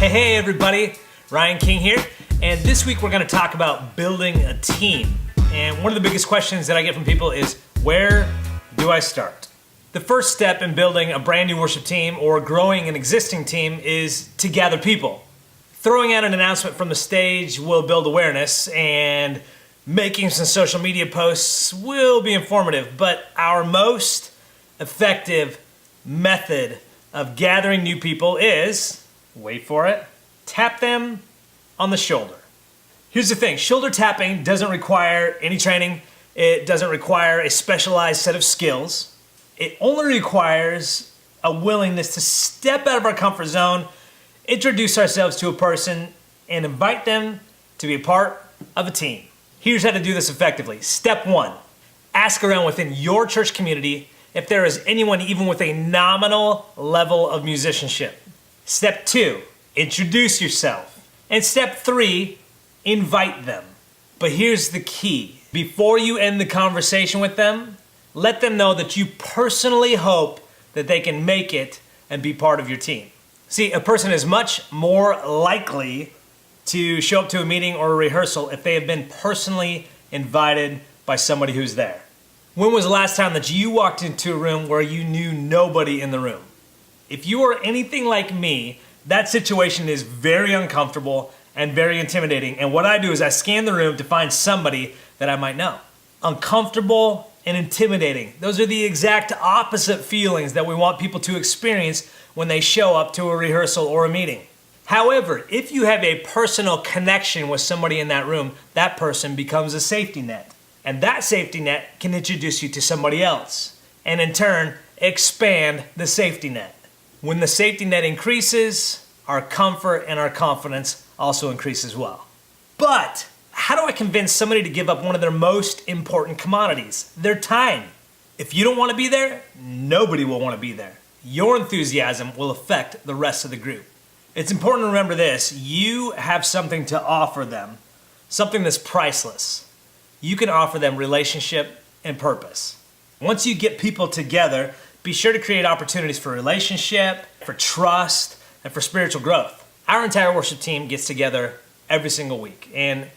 Hey everybody, Ryan King here, and this week we're going to talk about building a team. And one of the biggest questions that I get from people is, where do I start? The first step in building a brand new worship team or growing an existing team is to gather people. Throwing out an announcement from the stage will build awareness, and making some social media posts will be informative, but our most effective method of gathering new people is, wait for it, tap them on the shoulder. Here's the thing, shoulder tapping doesn't require any training. It doesn't require a specialized set of skills. It only requires a willingness to step out of our comfort zone, introduce ourselves to a person, and invite them to be a part of a team. Here's how to do this effectively. Step 1, ask around within your church community if there is anyone even with a nominal level of musicianship. Step 2, introduce yourself. And step 3, invite them. But here's the key. Before you end the conversation with them, let them know that you personally hope that they can make it and be part of your team. See, a person is much more likely to show up to a meeting or a rehearsal if they have been personally invited by somebody who's there. When was the last time that you walked into a room where you knew nobody in the room? If you are anything like me, that situation is very uncomfortable and very intimidating. And what I do is I scan the room to find somebody that I might know. Uncomfortable and intimidating. Those are the exact opposite feelings that we want people to experience when they show up to a rehearsal or a meeting. However, if you have a personal connection with somebody in that room, that person becomes a safety net. And that safety net can introduce you to somebody else, and in turn, expand the safety net. When the safety net increases, our comfort and our confidence also increase as well. But how do I convince somebody to give up one of their most important commodities, their time? If you don't want to be there, nobody will want to be there. Your enthusiasm will affect the rest of the group. It's important to remember this, you have something to offer them, something that's priceless. You can offer them relationship and purpose. Once you get people together, be sure to create opportunities for relationship, for trust, and for spiritual growth. Our entire worship team gets together every single week, and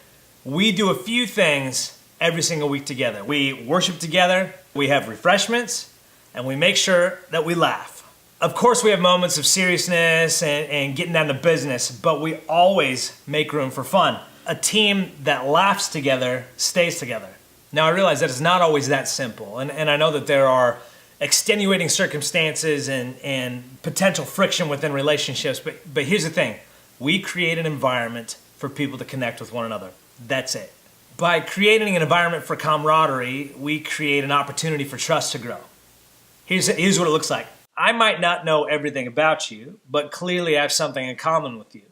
we do a few things every single week together. We worship together, we have refreshments, and we make sure that we laugh. Of course, we have moments of seriousness and getting down to business, but we always make room for fun. A team that laughs together stays together. Now, I realize that it's not always that simple, and I know that there are extenuating circumstances and potential friction within relationships, but here's the thing. We create an environment for people to connect with one another. That's it. By creating an environment for camaraderie, we create an opportunity for trust to grow. Here's what it looks like. I might not know everything about you, but clearly I have something in common with you.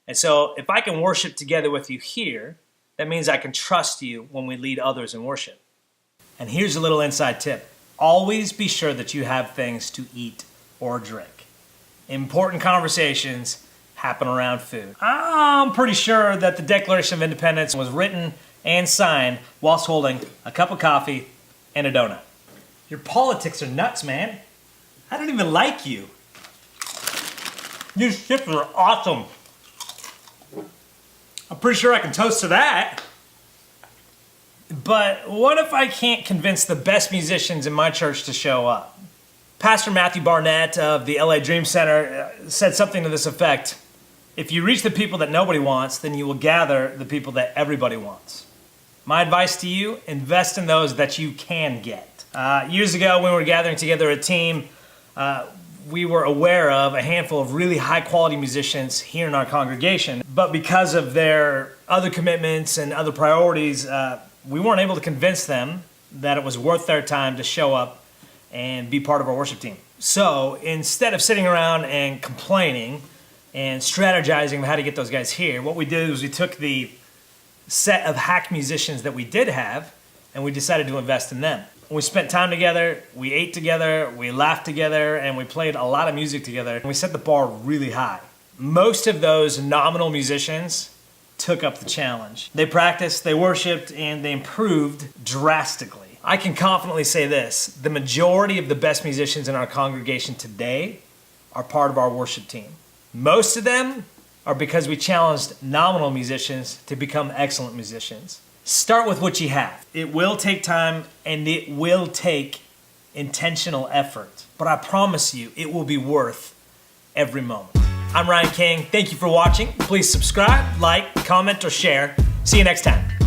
And so if I can worship together with you here, that means I can trust you when we lead others in worship. And here's a little inside tip. Always be sure that you have things to eat or drink. Important conversations happen around food. I'm pretty sure that the Declaration of Independence was written and signed whilst holding a cup of coffee and a donut. Your politics are nuts, man. I don't even like you. These chips are awesome. I'm pretty sure I can toast to that. But what if I can't convince the best musicians in my church to show up? Pastor Matthew Barnett of the LA Dream Center said something to this effect. If you reach the people that nobody wants, then you will gather the people that everybody wants. My advice to you, invest in those that you can get. Years ago, when we were gathering together a team, we were aware of a handful of really high-quality musicians here in our congregation, but because of their other commitments and other priorities, we weren't able to convince them that it was worth their time to show up and be part of our worship team. So instead of sitting around and complaining and strategizing how to get those guys here, what we did was we took the set of hack musicians that we did have and we decided to invest in them. We spent time together, we ate together, we laughed together, and we played a lot of music together. And we set the bar really high. Most of those nominal musicians took up the challenge. They practiced, they worshiped, and they improved drastically. I can confidently say this, the majority of the best musicians in our congregation today are part of our worship team. Most of them are because we challenged nominal musicians to become excellent musicians. Start with what you have. It will take time and it will take intentional effort, but I promise you it will be worth every moment. I'm Ryan King. Thank you for watching. Please subscribe, like, comment, or share. See you next time.